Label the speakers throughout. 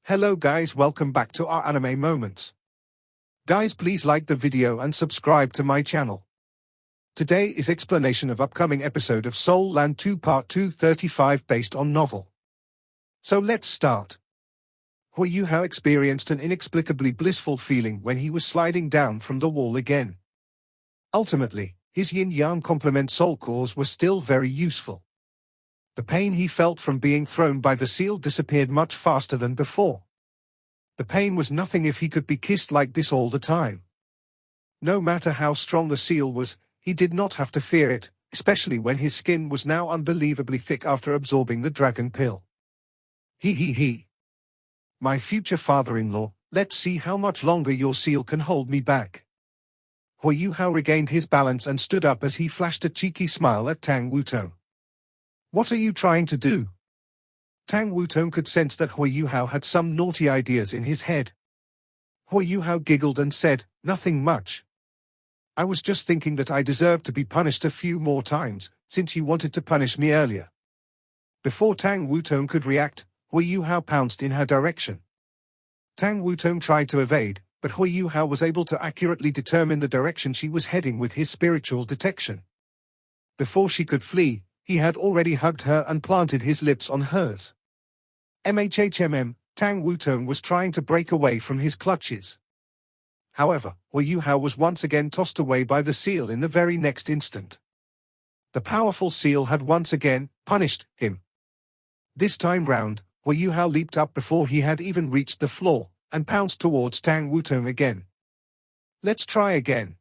Speaker 1: Hello guys, welcome back to our anime moments. Guys, please like the video and subscribe to my channel. Today is explanation of upcoming episode of Soul Land 2 Part 235 based on novel. So let's start. Hui Yuhao experienced an inexplicably blissful feeling when he was sliding down from the wall again. Ultimately, his yin-yang complement soul cores were still very useful. The pain he felt from being thrown by the seal disappeared much faster than before. The pain was nothing if he could be kissed like this all the time. No matter how strong the seal was, he did not have to fear it, especially when his skin was now unbelievably thick after absorbing the dragon pill. He. My future father-in-law, let's see how much longer your seal can hold me back. Hui Yuhao regained his balance and stood up as he flashed a cheeky smile at Tang Wutong. What are you trying to do? Tang Wutong could sense that Hui Yuhao had some naughty ideas in his head. Hui Yuhao giggled and said, nothing much. I was just thinking that I deserved to be punished a few more times, since you wanted to punish me earlier. Before Tang Wutong could react, Hui Yuhao pounced in her direction. Tang Wutong tried to evade, but Hui Yuhao was able to accurately determine the direction she was heading with his spiritual detection. Before she could flee, he had already hugged her and planted his lips on hers. Tang Wutong was trying to break away from his clutches. However, Hui Yuhao was once again tossed away by the seal in the very next instant. The powerful seal had once again punished him. This time round, Hui Yuhao leaped up before he had even reached the floor, and pounced towards Tang Wutong again. Let's try again.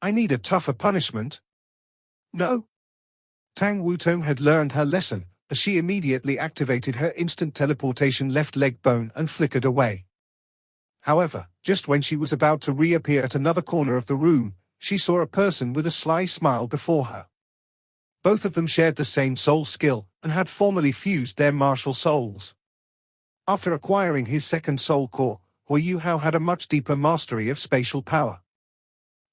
Speaker 1: I need a tougher punishment. No. Tang Wutong had learned her lesson, as she immediately activated her instant teleportation left leg bone and flickered away. However, just when she was about to reappear at another corner of the room, she saw a person with a sly smile before her. Both of them shared the same soul skill, and had formerly fused their martial souls. After acquiring his second soul core, Hui Yuhao had a much deeper mastery of spatial power.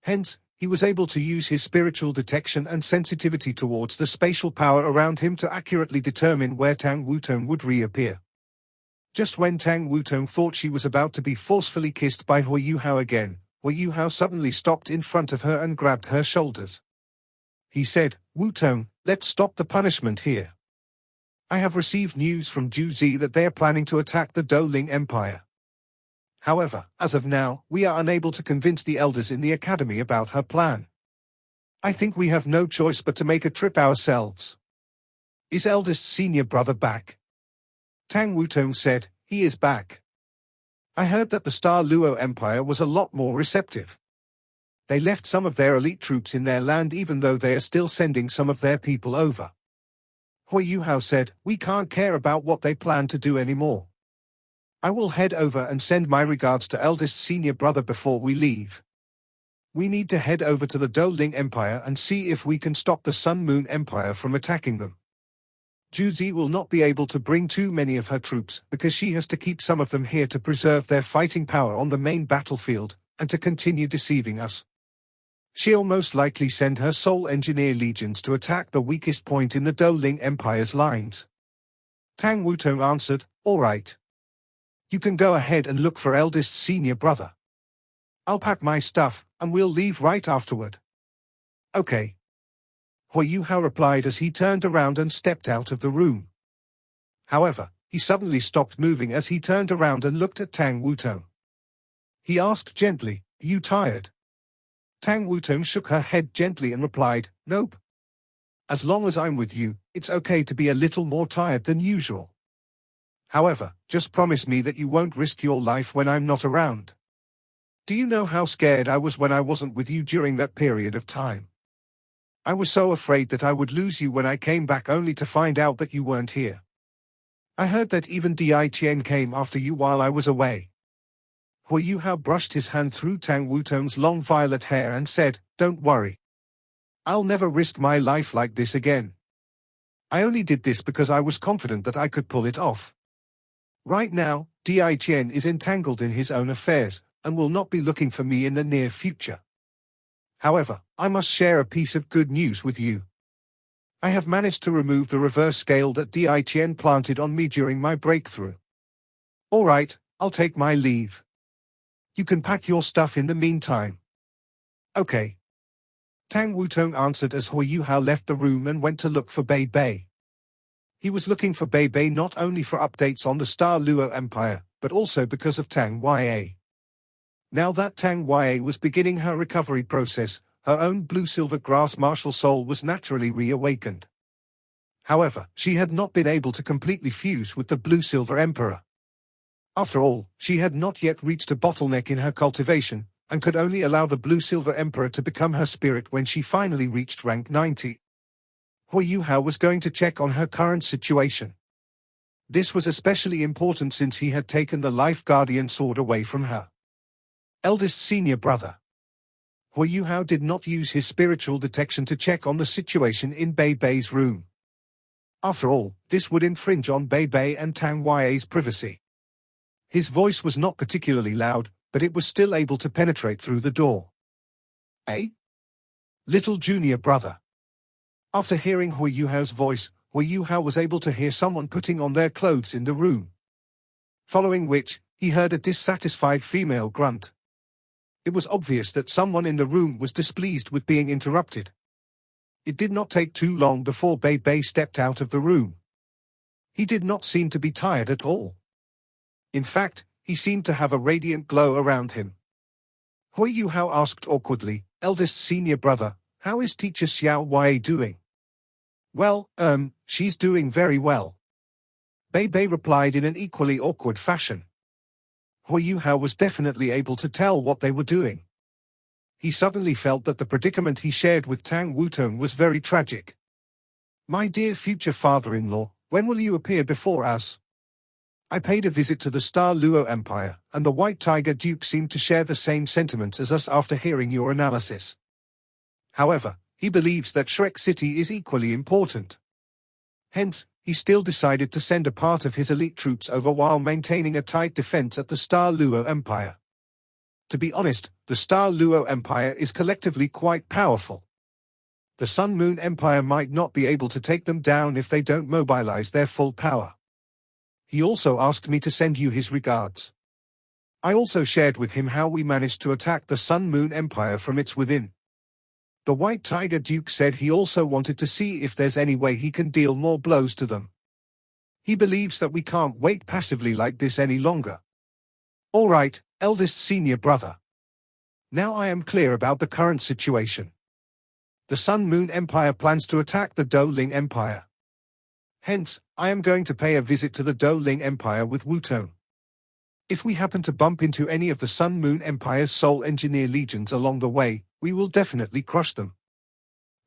Speaker 1: Hence, he was able to use his spiritual detection and sensitivity towards the spatial power around him to accurately determine where Tang Wutong would reappear. Just when Tang Wutong thought she was about to be forcefully kissed by Hui Yuhao again, Hui Yuhao suddenly stopped in front of her and grabbed her shoulders. He said, Wutong, let's stop the punishment here. I have received news from Juzi that they are planning to attack the Doling Empire. However, as of now, we are unable to convince the elders in the academy about her plan. I think we have no choice but to make a trip ourselves. Is eldest senior brother back? Tang Wutong said, he is back. I heard that the Star Luo Empire was a lot more receptive. They left some of their elite troops in their land even though they are still sending some of their people over. Hui Yuhao said, we can't care about what they plan to do anymore. I will head over and send my regards to eldest senior brother before we leave. We need to head over to the Doling Empire and see if we can stop the Sun Moon Empire from attacking them. Juzi will not be able to bring too many of her troops because she has to keep some of them here to preserve their fighting power on the main battlefield, and to continue deceiving us. She'll most likely send her soul engineer legions to attack the weakest point in the Doling Empire's lines. Tang Wutong answered, all right. You can go ahead and look for eldest senior brother. I'll pack my stuff, and we'll leave right afterward. Okay. Hui Yuhao replied as he turned around and stepped out of the room. However, he suddenly stopped moving as he turned around and looked at Tang Wutong. He asked gently, are you tired? Tang Wutong shook her head gently and replied, nope. As long as I'm with you, it's okay to be a little more tired than usual. However, just promise me that you won't risk your life when I'm not around. Do you know how scared I was when I wasn't with you during that period of time? I was so afraid that I would lose you when I came back only to find out that you weren't here. I heard that even Deciphering came after you while I was away. Hui Yuhao brushed his hand through Tang Wutong's long violet hair and said, don't worry. I'll never risk my life like this again. I only did this because I was confident that I could pull it off. Right now, Deciphering is entangled in his own affairs, and will not be looking for me in the near future. However, I must share a piece of good news with you. I have managed to remove the reverse scale that Deciphering planted on me during my breakthrough. All right, I'll take my leave. You can pack your stuff in the meantime. Okay. Tang Wutong answered as Hui Yuhao left the room and went to look for Bei Bei. He was looking for Bei Bei not only for updates on the Star Luo Empire, but also because of Tang Ya. Now that Tang Ya was beginning her recovery process, her own blue-silver grass martial soul was naturally reawakened. However, she had not been able to completely fuse with the blue-silver emperor. After all, she had not yet reached a bottleneck in her cultivation, and could only allow the blue-silver emperor to become her spirit when she finally reached rank 90. Hui Yuhao was going to check on her current situation. This was especially important since he had taken the Life Guardian sword away from her eldest senior brother. Hui Yuhao did not use his spiritual detection to check on the situation in Bei Bei's room. After all, this would infringe on Bei Bei and Tang Ya's privacy. His voice was not particularly loud, but it was still able to penetrate through the door. Eh? Little junior brother. After hearing Hui Yuhao's voice, Hui Yuhao was able to hear someone putting on their clothes in the room. Following which, he heard a dissatisfied female grunt. It was obvious that someone in the room was displeased with being interrupted. It did not take too long before Bei Bei stepped out of the room. He did not seem to be tired at all. In fact, he seemed to have a radiant glow around him. Hui Yuhao asked awkwardly, "Eldest senior brother, how is teacher Xiao Wei doing?" "Well, she's doing very well." Bei Bei replied in an equally awkward fashion. Hui Yuhao was definitely able to tell what they were doing. He suddenly felt that the predicament he shared with Tang Wutong was very tragic. "My dear future father-in-law, when will you appear before us?" I paid a visit to the Star Luo Empire, and the White Tiger Duke seemed to share the same sentiments as us after hearing your analysis. However, he believes that Shrek City is equally important. Hence, he still decided to send a part of his elite troops over while maintaining a tight defense at the Star Luo Empire. To be honest, the Star Luo Empire is collectively quite powerful. The Sun Moon Empire might not be able to take them down if they don't mobilize their full power. He also asked me to send you his regards. I also shared with him how we managed to attack the Sun Moon Empire from its within. The White Tiger Duke said he also wanted to see if there's any way he can deal more blows to them. He believes that we can't wait passively like this any longer. All right, eldest senior brother. Now I am clear about the current situation. The Sun Moon Empire plans to attack the Doling Empire. Hence, I am going to pay a visit to the Doling Empire with Wutong. If we happen to bump into any of the Sun Moon Empire's Soul Engineer legions along the way, we will definitely crush them.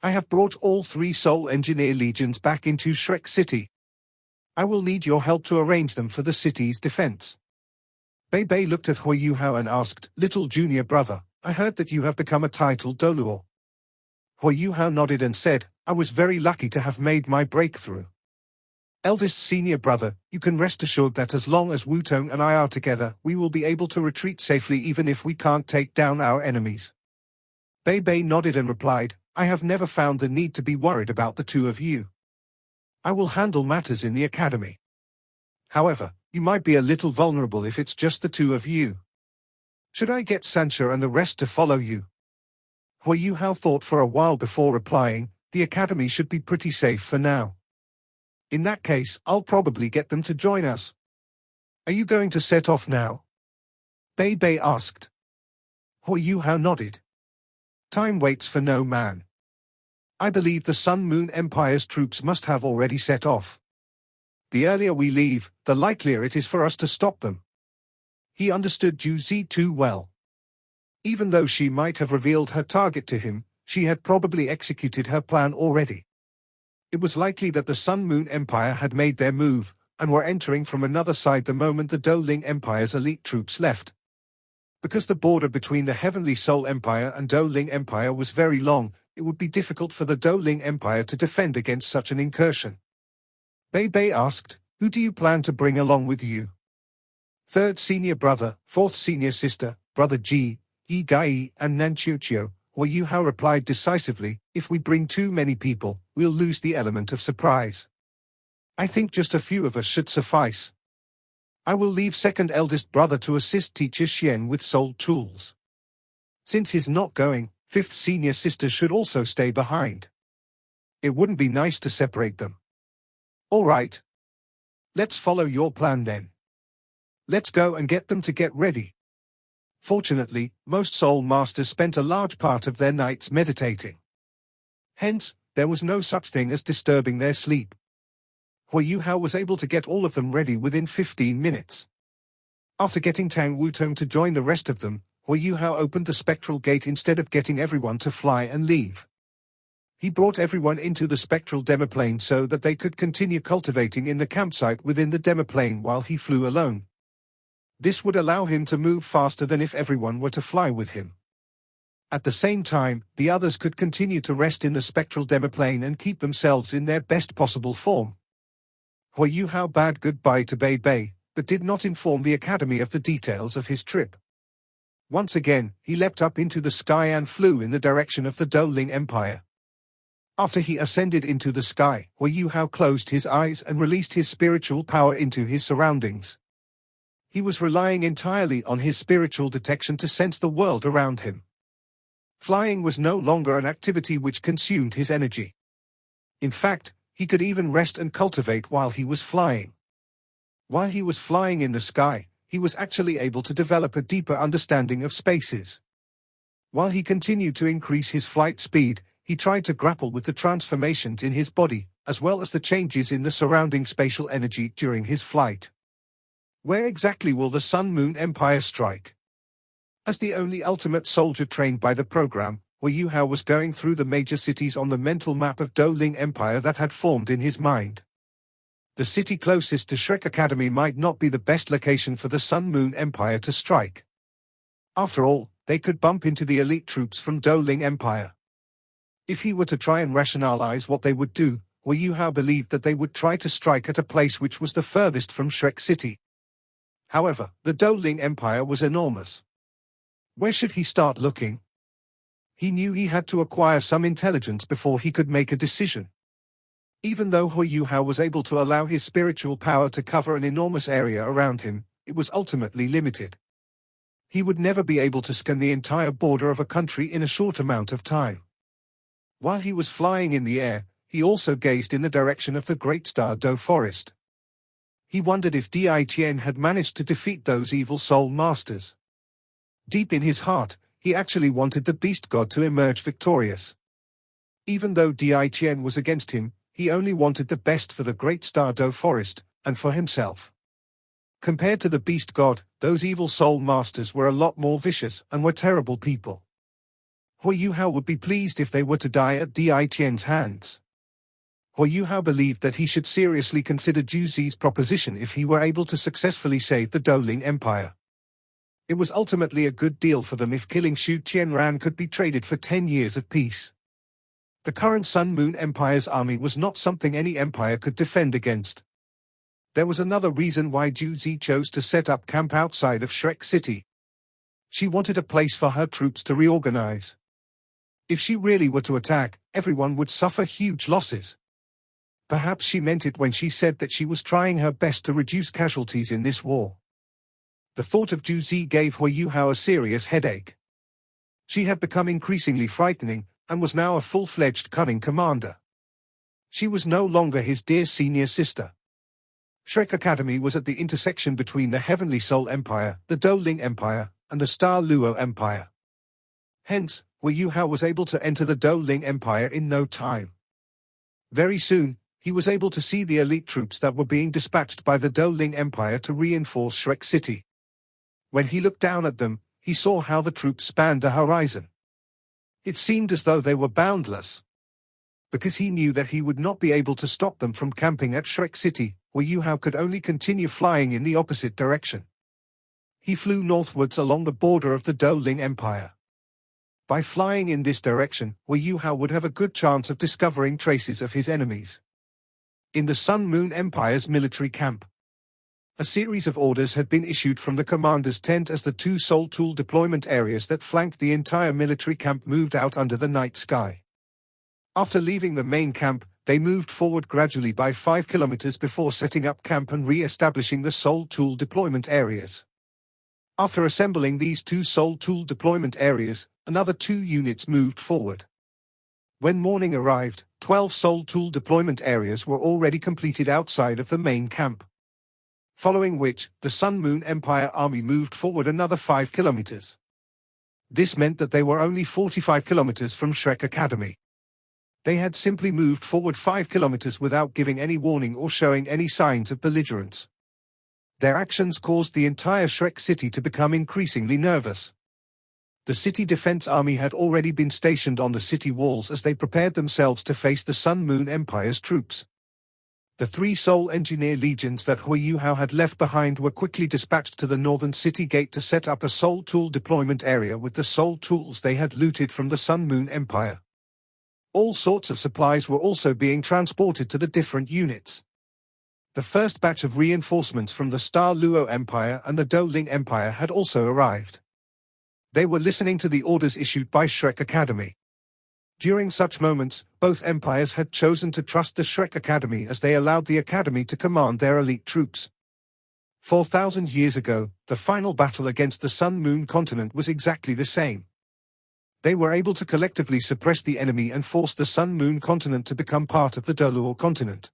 Speaker 1: I have brought all 3 Soul Engineer legions back into Shrek City. I will need your help to arrange them for the city's defense. Bei Bei looked at Hui Yuhao and asked, "Little junior brother, I heard that you have become a titled Doluo." Hui Yuhao nodded and said, "I was very lucky to have made my breakthrough. Eldest senior brother, you can rest assured that as long as Wutong and I are together, we will be able to retreat safely even if we can't take down our enemies." Bei Bei nodded and replied, "I have never found the need to be worried about the two of you. I will handle matters in the academy. However, you might be a little vulnerable if it's just the two of you. Should I get Sancha and the rest to follow you?" Hui Yuhao thought for a while before replying, "The academy should be pretty safe for now. In that case, I'll probably get them to join us." "Are you going to set off now?" Bei Bei asked. Hui Yuhao nodded. "Time waits for no man. I believe the Sun Moon Empire's troops must have already set off. The earlier we leave, the likelier it is for us to stop them." He understood Ju Zi too well. Even though she might have revealed her target to him, she had probably executed her plan already. It was likely that the Sun Moon Empire had made their move, and were entering from another side the moment the Doling Empire's elite troops left. Because the border between the Heavenly Soul Empire and Doling Empire was very long, it would be difficult for the Doling Empire to defend against such an incursion. Bei Bei asked, "Who do you plan to bring along with you?" "Third senior brother, fourth senior sister, brother Ji, Yi Gai, and Nanchuchio," Hui Yuhao replied decisively, "If we bring too many people, we'll lose the element of surprise. I think just a few of us should suffice." I will leave second eldest brother to assist teacher Xian with soul tools. Since he's not going, fifth senior sister should also stay behind. It wouldn't be nice to separate them. All right. Let's follow your plan then. Let's go and get them to get ready. Fortunately, most soul masters spent a large part of their nights meditating. Hence, there was no such thing as disturbing their sleep. Hui Yuhao was able to get all of them ready within 15 minutes. After getting Tang Wutong to join the rest of them, Hui Yuhao opened the spectral gate instead of getting everyone to fly and leave. He brought everyone into the spectral demoplane so that they could continue cultivating in the campsite within the demoplane while he flew alone. This would allow him to move faster than if everyone were to fly with him. At the same time, the others could continue to rest in the spectral demoplane and keep themselves in their best possible form. Hui Yuhao bade goodbye to Bei Bei, but did not inform the academy of the details of his trip. Once again, he leapt up into the sky and flew in the direction of the Doling Empire. After he ascended into the sky, Hui Yuhao closed his eyes and released his spiritual power into his surroundings. He was relying entirely on his spiritual detection to sense the world around him. Flying was no longer an activity which consumed his energy. In fact, he could even rest and cultivate while he was flying. While he was flying in the sky, he was actually able to develop a deeper understanding of spaces. While he continued to increase his flight speed, he tried to grapple with the transformations in his body, as well as the changes in the surrounding spatial energy during his flight. Where exactly will the Sun-Moon Empire strike? As the only ultimate soldier trained by the program, Hui Yuhao was going through the major cities on the mental map of Doling Empire that had formed in his mind. The city closest to Shrek Academy might not be the best location for the Sun-Moon Empire to strike. After all, they could bump into the elite troops from Doling Empire. If he were to try and rationalize what they would do, Hui Yuhao believed that they would try to strike at a place which was the furthest from Shrek City. However, the Doling Empire was enormous. Where should he start looking? He knew he had to acquire some intelligence before he could make a decision. Even though Hui Yuhao was able to allow his spiritual power to cover an enormous area around him, it was ultimately limited. He would never be able to scan the entire border of a country in a short amount of time. While he was flying in the air, he also gazed in the direction of the Great Star Do Forest. He wondered if Di Qian had managed to defeat those evil soul masters. Deep in his heart, he actually wanted the beast god to emerge victorious. Even though Di Qian was against him, he only wanted the best for the Great Star Do Forest, and for himself. Compared to the beast god, those evil soul masters were a lot more vicious and were terrible people. Hui Yuhao would be pleased if they were to die at Di Qian's hands. Hui Yuhao believed that he should seriously consider Zhu Zi's proposition if he were able to successfully save the Doling Empire. It was ultimately a good deal for them if killing Xu Tianran could be traded for 10 years of peace. The current Sun-Moon Empire's army was not something any empire could defend against. There was another reason why Zhu Zi chose to set up camp outside of Shrek City. She wanted a place for her troops to reorganize. If she really were to attack, everyone would suffer huge losses. Perhaps she meant it when she said that she was trying her best to reduce casualties in this war. The thought of Zhu Zi gave Hui Yuhao a serious headache. She had become increasingly frightening, and was now a full-fledged cunning commander. She was no longer his dear senior sister. Shrek Academy was at the intersection between the Heavenly Soul Empire, the Doling Empire, and the Star Luo Empire. Hence, Hui Yuhao was able to enter the Doling Empire in no time. Very soon, he was able to see the elite troops that were being dispatched by the Doling Empire to reinforce Shrek City. When he looked down at them, he saw how the troops spanned the horizon. It seemed as though they were boundless. Because he knew that he would not be able to stop them from camping at Shrek City, Hui Yuhao could only continue flying in the opposite direction. He flew northwards along the border of the Doling Empire. By flying in this direction, Hui Yuhao would have a good chance of discovering traces of his enemies. In the Sun-Moon Empire's military camp, a series of orders had been issued from the commander's tent as the two soul tool deployment areas that flanked the entire military camp moved out under the night sky. After leaving the main camp, They moved forward gradually by 5 kilometers before setting up camp and re-establishing the Soul Tool deployment areas. After assembling these 2 Soul Tool deployment areas, another 2 units moved forward. When morning arrived, 12 Soul Tool deployment areas were already completed outside of the main camp. Following which, the Sun Moon Empire army moved forward another 5 kilometers. This meant that they were only 45 kilometers from Shrek Academy. They had simply moved forward 5 kilometers without giving any warning or showing any signs of belligerence. Their actions caused the entire Shrek city to become increasingly nervous. The city defense army had already been stationed on the city walls as they prepared themselves to face the Sun Moon Empire's troops. The 3 Soul Engineer legions that Hui Yuhao had left behind were quickly dispatched to the northern city gate to set up a Soul Tool deployment area with the Soul Tools they had looted from the Sun Moon Empire. All sorts of supplies were also being transported to the different units. The first batch of reinforcements from the Star Luo Empire and the Doling Empire had also arrived. They were listening to the orders issued by Shrek Academy. During such moments, both empires had chosen to trust the Shrek Academy as they allowed the Academy to command their elite troops. 4,000 years ago, the final battle against the Sun Moon continent was exactly the same. They were able to collectively suppress the enemy and force the Sun Moon continent to become part of the Doluo continent.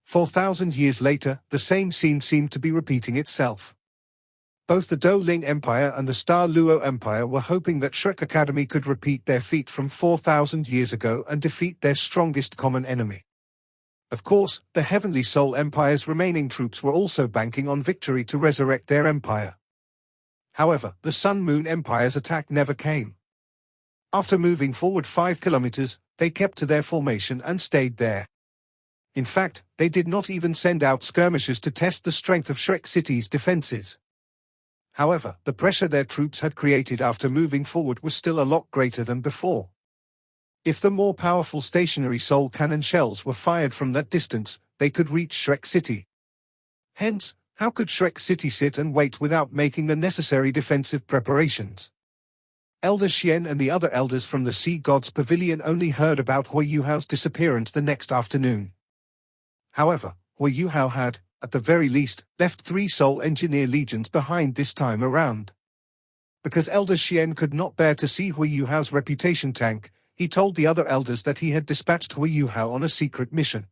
Speaker 1: 4,000 years later, the same scene seemed to be repeating itself. Both the Doling Empire and the Star Luo Empire were hoping that Shrek Academy could repeat their feat from 4,000 years ago and defeat their strongest common enemy. Of course, the Heavenly Soul Empire's remaining troops were also banking on victory to resurrect their empire. However, the Sun Moon Empire's attack never came. After moving forward 5 kilometers, they kept to their formation and stayed there. In fact, they did not even send out skirmishers to test the strength of Shrek City's defenses. However, the pressure their troops had created after moving forward was still a lot greater than before. If the more powerful stationary soul cannon shells were fired from that distance, they could reach Shrek City. Hence, how could Shrek City sit and wait without making the necessary defensive preparations? Elder Xian and the other elders from the Sea God's Pavilion only heard about Hui Yuhao's disappearance the next afternoon. However, Hui Yuhao had, at the very least, left 3 Soul Engineer legions behind this time around. Because Elder Xian could not bear to see Hui Yuhao's reputation tank, he told the other elders that he had dispatched Hui Yuhao on a secret mission.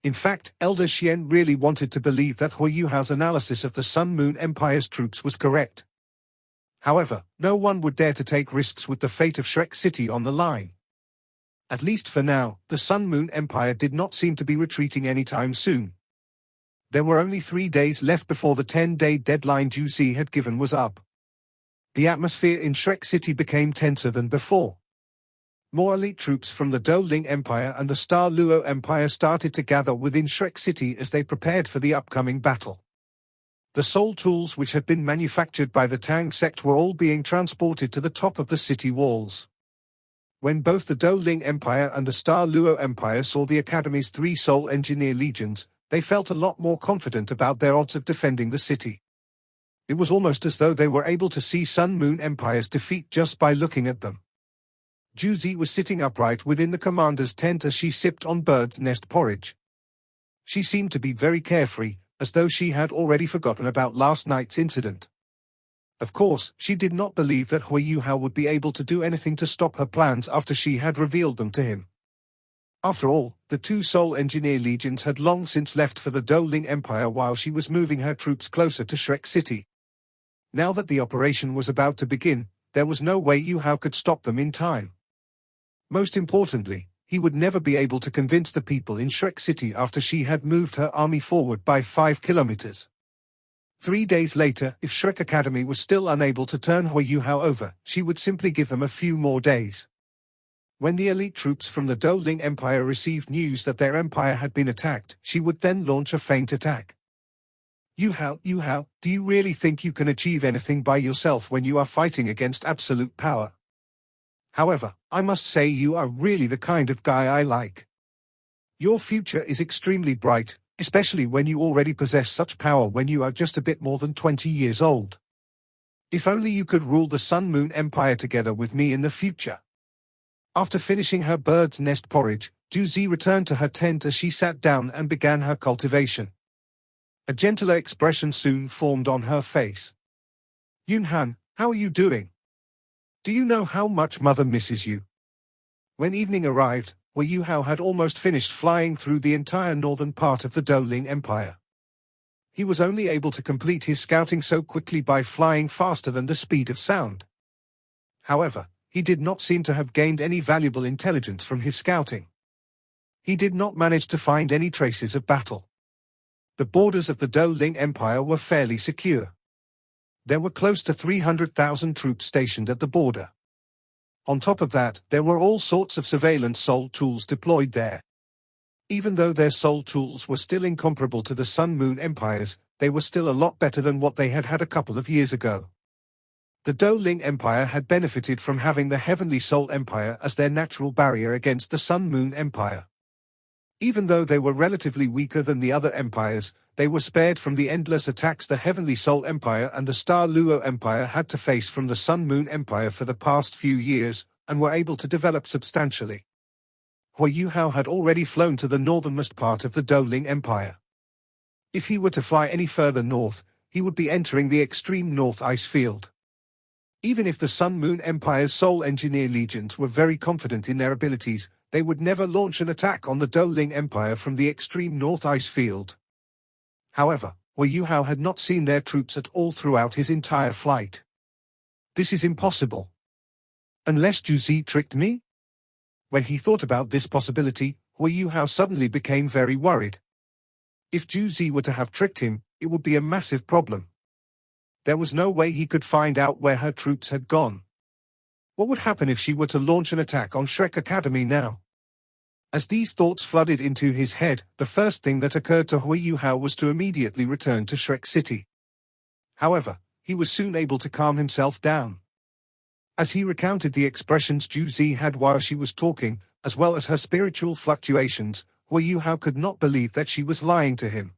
Speaker 1: In fact, Elder Xian really wanted to believe that Hui Yuhao's analysis of the Sun Moon Empire's troops was correct. However, no one would dare to take risks with the fate of Shrek City on the line. At least for now, the Sun Moon Empire did not seem to be retreating anytime soon. There were only 3 days left before the 10-day deadline Ju Zi had given was up. The atmosphere in Shrek City became tenser than before. More elite troops from the Doling Empire and the Star Luo Empire started to gather within Shrek City as they prepared for the upcoming battle. The soul tools which had been manufactured by the Tang sect were all being transported to the top of the city walls. When both the Doling Empire and the Star Luo Empire saw the Academy's 3 Soul Engineer legions, they felt a lot more confident about their odds of defending the city. It was almost as though they were able to see Sun Moon Empire's defeat just by looking at them. Ju Zi was sitting upright within the commander's tent as she sipped on bird's nest porridge. She seemed to be very carefree, as though she had already forgotten about last night's incident. Of course, she did not believe that Hui Yuhao would be able to do anything to stop her plans after she had revealed them to him. After all, the 2 Soul Engineer legions had long since left for the Doling Empire while she was moving her troops closer to Shrek City. Now that the operation was about to begin, there was no way Yuhao could stop them in time. Most importantly, he would never be able to convince the people in Shrek City after she had moved her army forward by 5 kilometers. 3 days later, if Shrek Academy was still unable to turn Hui Yuhao over, she would simply give them a few more days. When the elite troops from the Doling Empire received news that their empire had been attacked, she would then launch a feint attack. Yuhao, do you really think you can achieve anything by yourself when you are fighting against absolute power? However, I must say you are really the kind of guy I like. Your future is extremely bright, especially when you already possess such power when you are just a bit more than 20 years old. If only you could rule the Sun Moon Empire together with me in the future. After finishing her bird's nest porridge, Juzi returned to her tent as she sat down and began her cultivation. A gentler expression soon formed on her face. Yunhan, how are you doing? Do you know how much Mother misses you? When evening arrived, Hu Yuhao had almost finished flying through the entire northern part of the Doling Empire. He was only able to complete his scouting so quickly by flying faster than the speed of sound. However, he did not seem to have gained any valuable intelligence from his scouting. He did not manage to find any traces of battle. The borders of the Doling Empire were fairly secure. There were close to 300,000 troops stationed at the border. On top of that, there were all sorts of surveillance soul tools deployed there. Even though their soul tools were still incomparable to the Sun-Moon Empires, they were still a lot better than what they had had a couple of years ago. The Doling Empire had benefited from having the Heavenly Soul Empire as their natural barrier against the Sun-Moon Empire. Even though they were relatively weaker than the other empires, they were spared from the endless attacks the Heavenly Soul Empire and the Star Luo Empire had to face from the Sun-Moon Empire for the past few years, and were able to develop substantially. Hu Yuhao had already flown to the northernmost part of the Doling Empire. If he were to fly any further north, he would be entering the extreme north ice field. Even if the Sun-Moon Empire's Soul Engineer legions were very confident in their abilities, they would never launch an attack on the Doling Empire from the extreme north ice field. However, Hu Yuhao had not seen their troops at all throughout his entire flight. This is impossible. Unless Juzi tricked me? When he thought about this possibility, Hu Yuhao suddenly became very worried. If Juzi were to have tricked him, it would be a massive problem. There was no way he could find out where her troops had gone. What would happen if she were to launch an attack on Shrek Academy now? As these thoughts flooded into his head, the first thing that occurred to Hu Yuhao was to immediately return to Shrek City. However, he was soon able to calm himself down. As he recounted the expressions Juzi had while she was talking, as well as her spiritual fluctuations, Hu Yuhao could not believe that she was lying to him.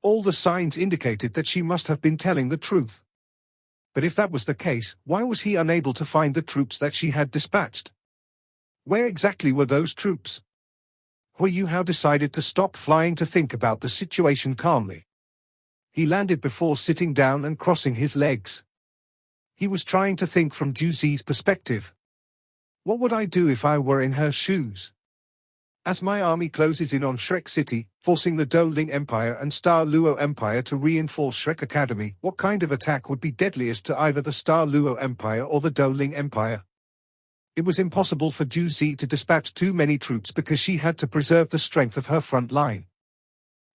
Speaker 1: All the signs indicated that she must have been telling the truth. But if that was the case, why was he unable to find the troops that she had dispatched? Where exactly were those troops? Hu Yuhao decided to stop flying to think about the situation calmly. He landed before sitting down and crossing his legs. He was trying to think from Juzi's perspective. What would I do if I were in her shoes? As my army closes in on Shrek City, forcing the Doling Empire and Star Luo Empire to reinforce Shrek Academy, what kind of attack would be deadliest to either the Star Luo Empire or the Doling Empire? It was impossible for Juzi to dispatch too many troops because she had to preserve the strength of her front line.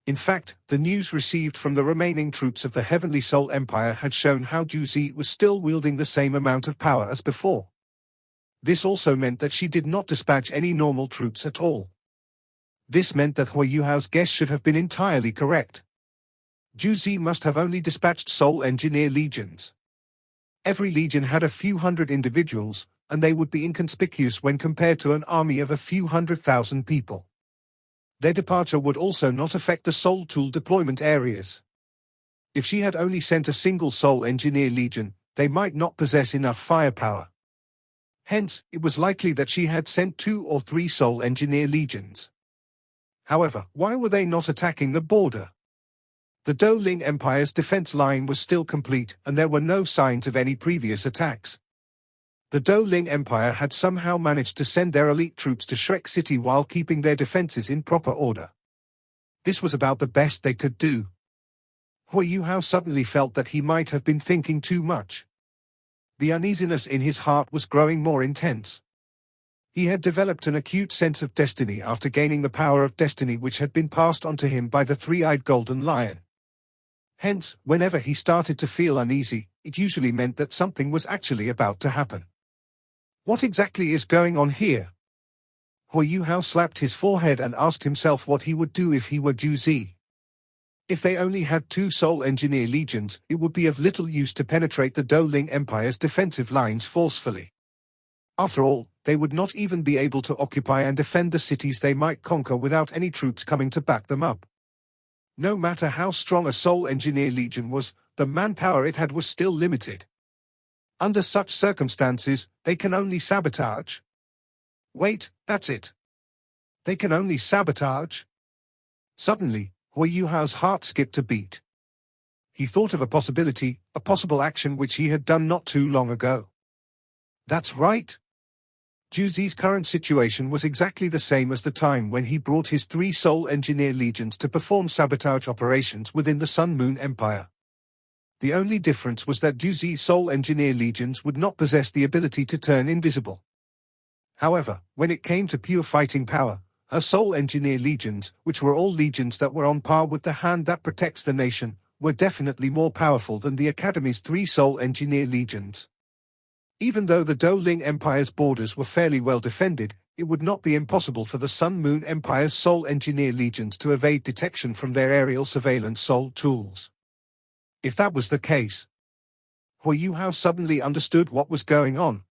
Speaker 1: In fact, the news received from the remaining troops of the Heavenly Soul Empire had shown how Juzi was still wielding the same amount of power as before. This also meant that she did not dispatch any normal troops at all. This meant that Hu Yuhao's guess should have been entirely correct. Juzi must have only dispatched Soul Engineer legions. Every legion had a few hundred individuals, and they would be inconspicuous when compared to an army of a few 100,000 people. Their departure would also not affect the Soul Tool deployment areas. If she had only sent a single Soul Engineer legion, they might not possess enough firepower. Hence, it was likely that she had sent 2 or 3 Soul Engineer legions. However, why were they not attacking the border? The Doling Empire's defense line was still complete, and there were no signs of any previous attacks. The Doling Empire had somehow managed to send their elite troops to Shrek City while keeping their defenses in proper order. This was about the best they could do. Hu Yuhao suddenly felt that he might have been thinking too much. The uneasiness in his heart was growing more intense. He had developed an acute sense of destiny after gaining the power of destiny which had been passed on to him by the three-eyed golden lion. Hence, whenever he started to feel uneasy, it usually meant that something was actually about to happen. What exactly is going on here? Hu Yuhao slapped his forehead and asked himself what he would do if he were Juzi. If they only had 2 Soul Engineer legions, it would be of little use to penetrate the Doling Empire's defensive lines forcefully. After all, they would not even be able to occupy and defend the cities they might conquer without any troops coming to back them up. No matter how strong a Soul Engineer legion was, the manpower it had was still limited. Under such circumstances, they can only sabotage. Wait, that's it. They can only sabotage. Suddenly, Hui Yuhao's heart skipped a beat. He thought of a possible action which he had done not too long ago. That's right. Juzi's current situation was exactly the same as the time when he brought his 3 Soul Engineer legions to perform sabotage operations within the Sun Moon Empire. The only difference was that Juzi's Soul Engineer legions would not possess the ability to turn invisible. However, when it came to pure fighting power, her Soul Engineer legions, which were all legions that were on par with the hand that protects the nation, were definitely more powerful than the Academy's 3 Soul Engineer legions. Even though the Doling Empire's borders were fairly well defended, it would not be impossible for the Sun Moon Empire's Soul Engineer legions to evade detection from their aerial surveillance Soul tools. If that was the case, Hui Yuhao suddenly understood what was going on.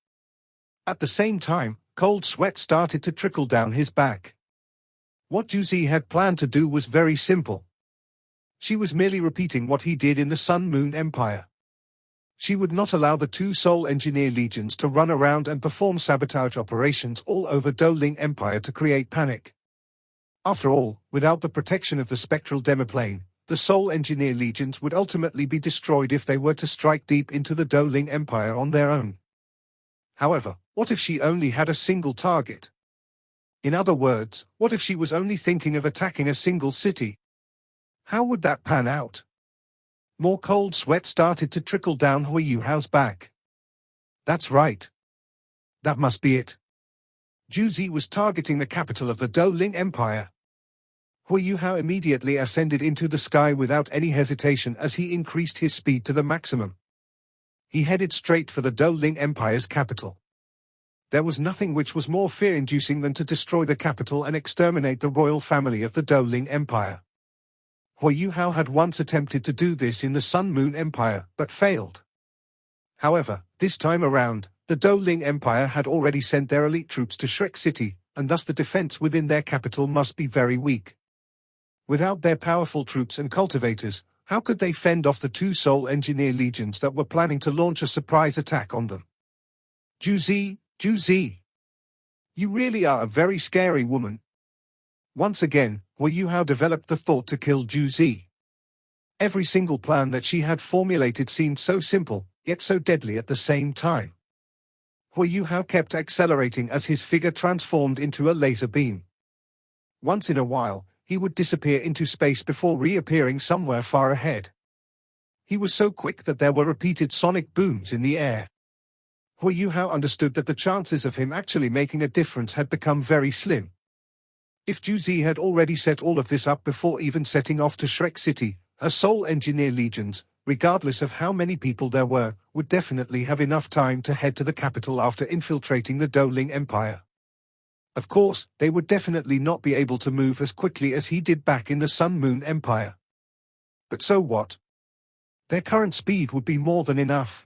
Speaker 1: At the same time, cold sweat started to trickle down his back. What Juzi had planned to do was very simple. She was merely repeating what he did in the Sun Moon Empire. She would not allow the 2 Soul Engineer legions to run around and perform sabotage operations all over Doling Empire to create panic. After all, without the protection of the spectral demoplane, the Soul Engineer legions would ultimately be destroyed if they were to strike deep into the Doling Empire on their own. However, what if she only had a single target? In other words, what if she was only thinking of attacking a single city? How would that pan out? More cold sweat started to trickle down Hui Yuhao's back. That's right. That must be it. Juzi was targeting the capital of the Doling Empire. Hui Yuhao immediately ascended into the sky without any hesitation as he increased his speed to the maximum. He headed straight for the Doling Empire's capital. There was nothing which was more fear-inducing than to destroy the capital and exterminate the royal family of the Doling Empire. Hui Yuhao had once attempted to do this in the Sun Moon Empire, but failed. However, this time around, the Doling Empire had already sent their elite troops to Shrek City, and thus the defense within their capital must be very weak. Without their powerful troops and cultivators, how could they fend off the 2 Soul Engineer legions that were planning to launch a surprise attack on them? Juzi, you really are a very scary woman. Once again, Hui Yuhao developed the thought to kill Juzi. Every single plan that she had formulated seemed so simple, yet so deadly at the same time. Hui Yuhao kept accelerating as his figure transformed into a laser beam. Once in a while, he would disappear into space before reappearing somewhere far ahead. He was so quick that there were repeated sonic booms in the air. Hui Yuhao understood that the chances of him actually making a difference had become very slim. If Juzi had already set all of this up before even setting off to Shrek City, her Soul Engineer legions, regardless of how many people there were, would definitely have enough time to head to the capital after infiltrating the Doling Empire. Of course, they would definitely not be able to move as quickly as he did back in the Sun Moon Empire. But so what? Their current speed would be more than enough.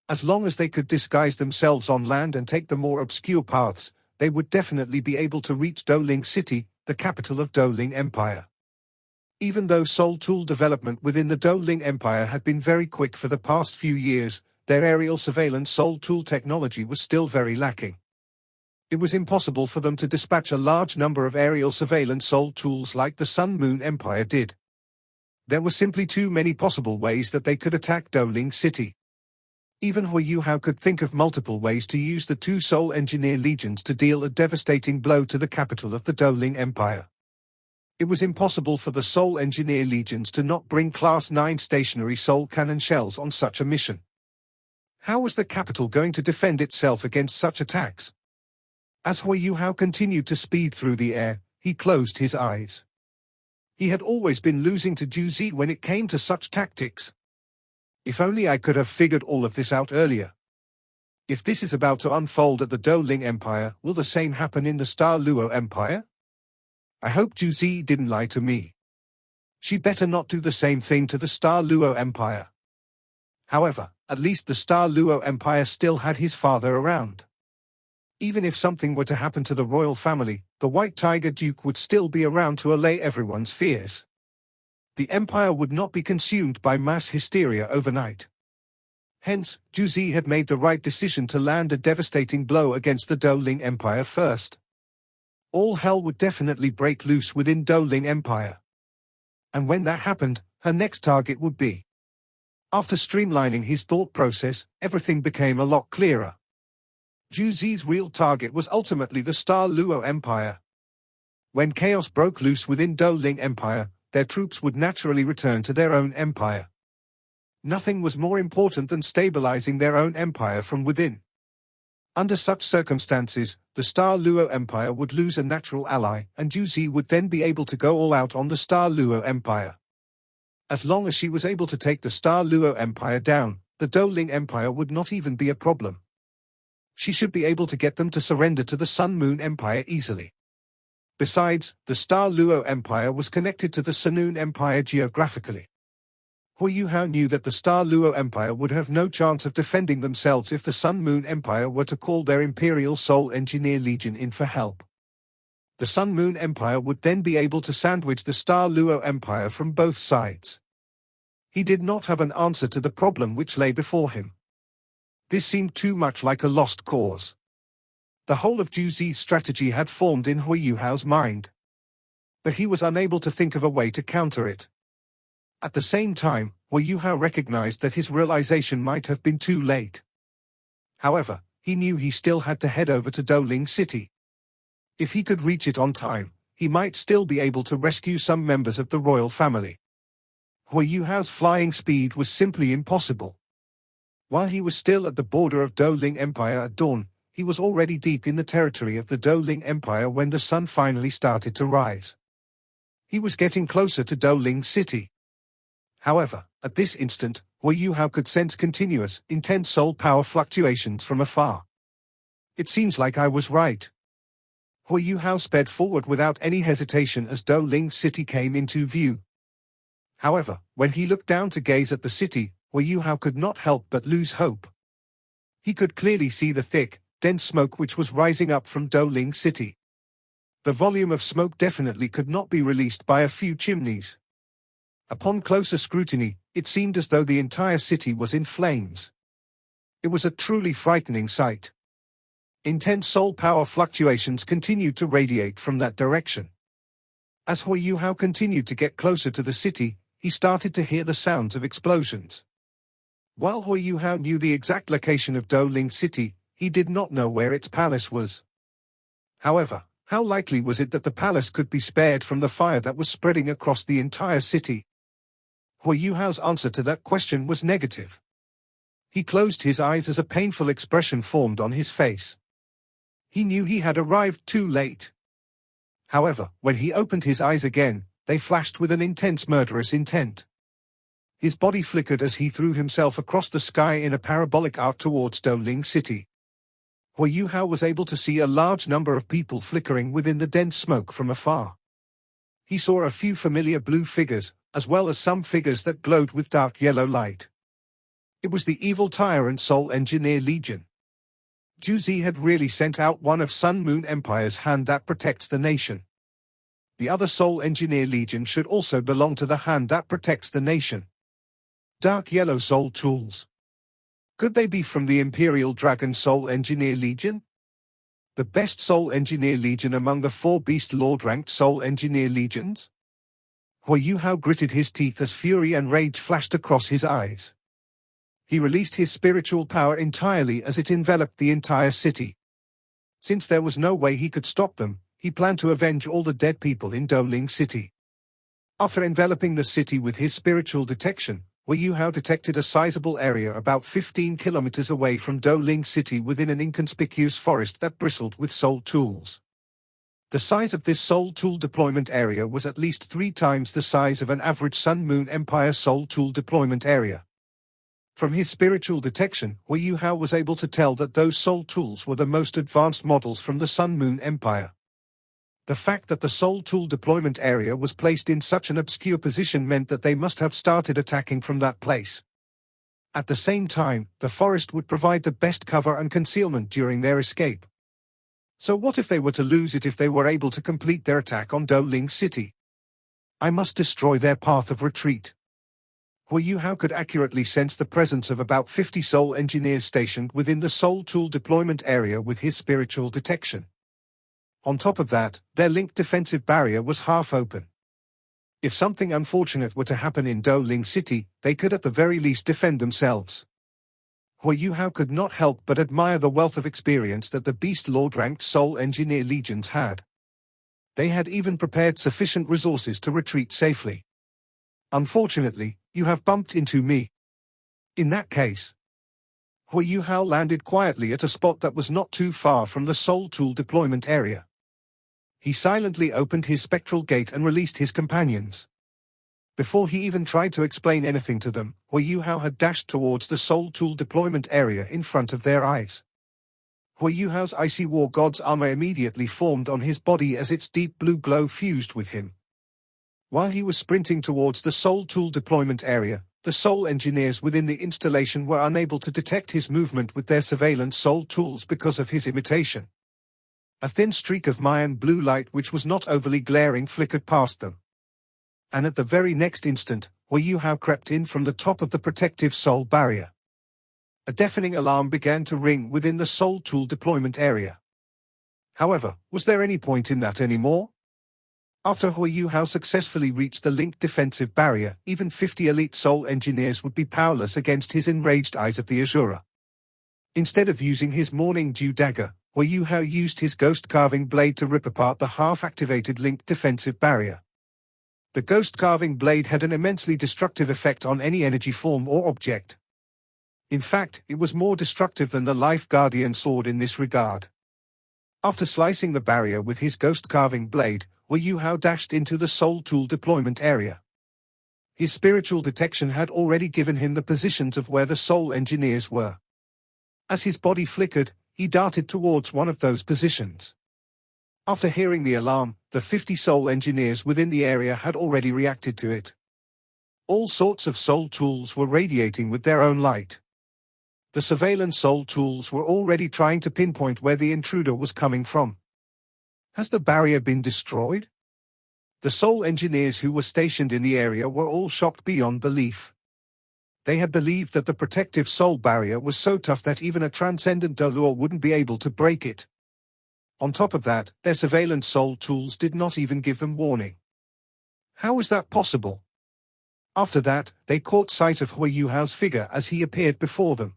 Speaker 1: As long as they could disguise themselves on land and take the more obscure paths, they would definitely be able to reach Doling City, the capital of Doling Empire. Even though Soul Tool development within the Doling Empire had been very quick for the past few years, their aerial surveillance Soul Tool technology was still very lacking. It was impossible for them to dispatch a large number of aerial surveillance Soul Tools like the Sun Moon Empire did. There were simply too many possible ways that they could attack Doling City. Even Hui Yuhao could think of multiple ways to use the 2 Soul Engineer legions to deal a devastating blow to the capital of the Doling Empire. It was impossible for the Soul Engineer legions to not bring Class 9 stationary Soul Cannon shells on such a mission. How was the capital going to defend itself against such attacks? As Hui Yuhao continued to speed through the air, he closed his eyes. He had always been losing to Juzi when it came to such tactics. If only I could have figured all of this out earlier. If this is about to unfold at the Doling Empire, will the same happen in the Star Luo Empire? I hope Juzi didn't lie to me. She better not do the same thing to the Star Luo Empire. However, at least the Star Luo Empire still had his father around. Even if something were to happen to the royal family, the White Tiger Duke would still be around to allay everyone's fears. The empire would not be consumed by mass hysteria overnight. Hence, Juzi had made the right decision to land a devastating blow against the Doling Empire first. all hell would definitely break loose within Doling Empire. And when that happened, her next target would be. After streamlining his thought process, everything became a lot clearer. Zhu Zi's real target was ultimately the Star Luo Empire. When chaos broke loose within Doling Empire, their troops would naturally return to their own empire. Nothing was more important than stabilizing their own empire from within. Under such circumstances, the Star Luo Empire would lose a natural ally, and Zhu Zi would then be able to go all out on the Star Luo Empire. As long as she was able to take the Star Luo Empire down, the Doling Empire would not even be a problem. She should be able to get them to surrender to the Sun Moon Empire easily. Besides, the Star Luo Empire was connected to the Sunun Empire geographically. Hu Yuhao knew that the Star Luo Empire would have no chance of defending themselves if the Sun Moon Empire were to call their Imperial Soul Engineer Legion in for help. The Sun Moon Empire would then be able to sandwich the Star Luo Empire from both sides. He did not have an answer to the problem which lay before him. This seemed too much like a lost cause. The whole of Zhu Zi's strategy had formed in Hu Yuhao's mind. But he was unable to think of a way to counter it. At the same time, Hu Yuhao recognized that his realization might have been too late. However, he knew he still had to head over to Doling City. If he could reach it on time, he might still be able to rescue some members of the royal family. Hu Yuhao's flying speed was simply impossible. While he was still at the border of Doling Empire at dawn, he was already deep in the territory of the Doling Empire when the sun finally started to rise. He was getting closer to Doling City. However, at this instant, Hu Yuhao could sense continuous, intense soul power fluctuations from afar. It seems like I was right. Hu Yuhao sped forward without any hesitation as Doling City came into view. However, when he looked down to gaze at the city, Hu Yuhao could not help but lose hope. He could clearly see the thick, dense smoke which was rising up from Doling City. The volume of smoke definitely could not be released by a few chimneys. Upon closer scrutiny, it seemed as though the entire city was in flames. It was a truly frightening sight. Intense soul power fluctuations continued to radiate from that direction. As Hu Yuhao continued to get closer to the city, he started to hear the sounds of explosions. While Hu Yuhao knew the exact location of Doling City, he did not know where its palace was. However, how likely was it that the palace could be spared from the fire that was spreading across the entire city? Hu Yuhao's answer to that question was negative. He closed his eyes as a painful expression formed on his face. He knew he had arrived too late. However, when he opened his eyes again, they flashed with an intense murderous intent. His body flickered as he threw himself across the sky in a parabolic arc towards Doling City. Hu Yuhao was able to see a large number of people flickering within the dense smoke from afar. He saw a few familiar blue figures, as well as some figures that glowed with dark yellow light. It was the evil tyrant Soul Engineer Legion. Zhu Zi had really sent out one of Sun Moon Empire's hand that protects the nation. The other Soul Engineer Legion should also belong to the hand that protects the nation. Dark yellow soul tools. Could they be from the Imperial Dragon Soul Engineer Legion? The best Soul Engineer Legion among the 4 Beast Lord-ranked Soul Engineer Legions? Hu Yuhao gritted his teeth as fury and rage flashed across his eyes. He released his spiritual power entirely as it enveloped the entire city. Since there was no way he could stop them, he planned to avenge all the dead people in Doling City. After enveloping the city with his spiritual detection, Hu Yuhao detected a sizable area about 15 kilometers away from Doling City within an inconspicuous forest that bristled with soul tools. The size of this soul tool deployment area was at least 3 times the size of an average Sun Moon Empire soul tool deployment area. From his spiritual detection, Hu Yuhao was able to tell that those soul tools were the most advanced models from the Sun Moon Empire. The fact that the soul tool deployment area was placed in such an obscure position meant that they must have started attacking from that place. At the same time, the forest would provide the best cover and concealment during their escape. So what if they were to lose it if they were able to complete their attack on Doling City? I must destroy their path of retreat. Hu Yuhao could accurately sense the presence of about 50 soul engineers stationed within the soul tool deployment area with his spiritual detection. On top of that, their linked defensive barrier was half open. If something unfortunate were to happen in Doling City, they could at the very least defend themselves. Hui Yuhao could not help but admire the wealth of experience that the Beast Lord-ranked Soul Engineer legions had. They had even prepared sufficient resources to retreat safely. Unfortunately, you have bumped into me. In that case, Hui Yuhao landed quietly at a spot that was not too far from the Soul Tool deployment area. He silently opened his spectral gate and released his companions. Before he even tried to explain anything to them, Hui Yuhao had dashed towards the Soul Tool deployment area in front of their eyes. Hui Yuhao's icy war god's armor immediately formed on his body as its deep blue glow fused with him. While he was sprinting towards the Soul Tool deployment area, the Soul Engineers within the installation were unable to detect his movement with their surveillance Soul Tools because of his imitation. A thin streak of Mayan blue light which was not overly glaring flickered past them. And at the very next instant, Hui Yuhao crept in from the top of the protective soul barrier. A deafening alarm began to ring within the Soul Tool deployment area. However, was there any point in that anymore? After Hui Yuhao successfully reached the linked defensive barrier, even 50 elite Soul Engineers would be powerless against his enraged eyes of the Azura. Instead of using his Morning Dew dagger, Hui Yuhao used his ghost carving blade to rip apart the half-activated linked defensive barrier. The ghost carving blade had an immensely destructive effect on any energy form or object. In fact, it was more destructive than the Life Guardian sword in this regard. After slicing the barrier with his ghost carving blade, Hui Yuhao dashed into the Soul Tool deployment area. His spiritual detection had already given him the positions of where the Soul Engineers were. As his body flickered, he darted towards one of those positions. After hearing the alarm, the 50 Soul Engineers within the area had already reacted to it. All sorts of Soul Tools were radiating with their own light. The surveillance Soul Tools were already trying to pinpoint where the intruder was coming from. Has the barrier been destroyed? The Soul Engineers who were stationed in the area were all shocked beyond belief. They had believed that the protective soul barrier was so tough that even a transcendent Dolor wouldn't be able to break it. On top of that, their surveillance Soul Tools did not even give them warning. How was that possible? After that, they caught sight of Hui Yuhao's figure as he appeared before them.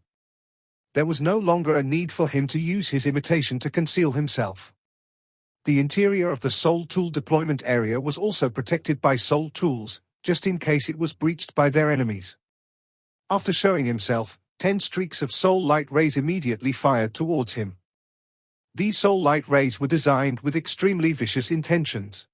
Speaker 1: There was no longer a need for him to use his imitation to conceal himself. The interior of the Soul Tool deployment area was also protected by Soul Tools, just in case it was breached by their enemies. After showing himself, 10 streaks of soul light rays immediately fired towards him. These soul light rays were designed with extremely vicious intentions.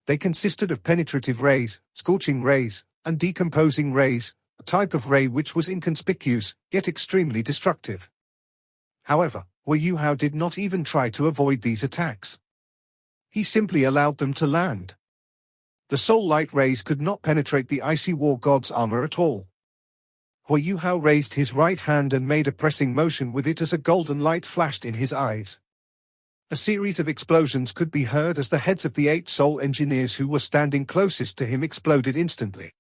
Speaker 1: They consisted of penetrative rays, scorching rays, and decomposing rays, a type of ray which was inconspicuous, yet extremely destructive. However, Hui Yuhao did not even try to avoid these attacks. He simply allowed them to land. The soul light rays could not penetrate the icy war god's armor at all. Hui Yuhao raised his right hand and made a pressing motion with it as a golden light flashed in his eyes. A series of explosions could be heard as the heads of the 8 Soul Engineers who were standing closest to him exploded instantly.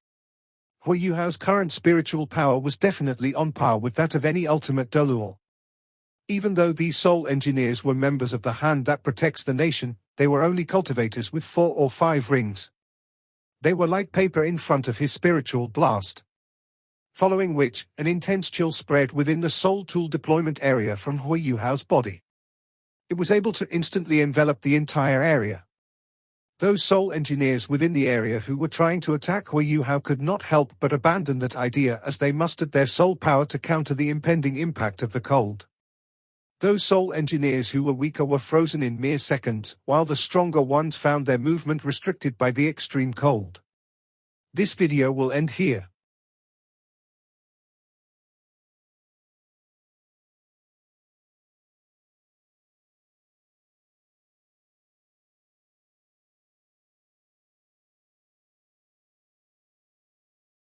Speaker 1: Hui Yuhao's current spiritual power was definitely on par with that of any ultimate Dolor. Even though these Soul Engineers were members of the hand that protects the nation, they were only cultivators with 4 or 5 rings. They were like paper in front of his spiritual blast. Following which, an intense chill spread within the Soul Tool deployment area from Hui Yuhao's body. It was able to instantly envelop the entire area. Those Soul Engineers within the area who were trying to attack Hui Yuhao could not help but abandon that idea as they mustered their soul power to counter the impending impact of the cold. Those Soul Engineers who were weaker were frozen in mere seconds, while the stronger ones found their movement restricted by the extreme cold. This video will end here.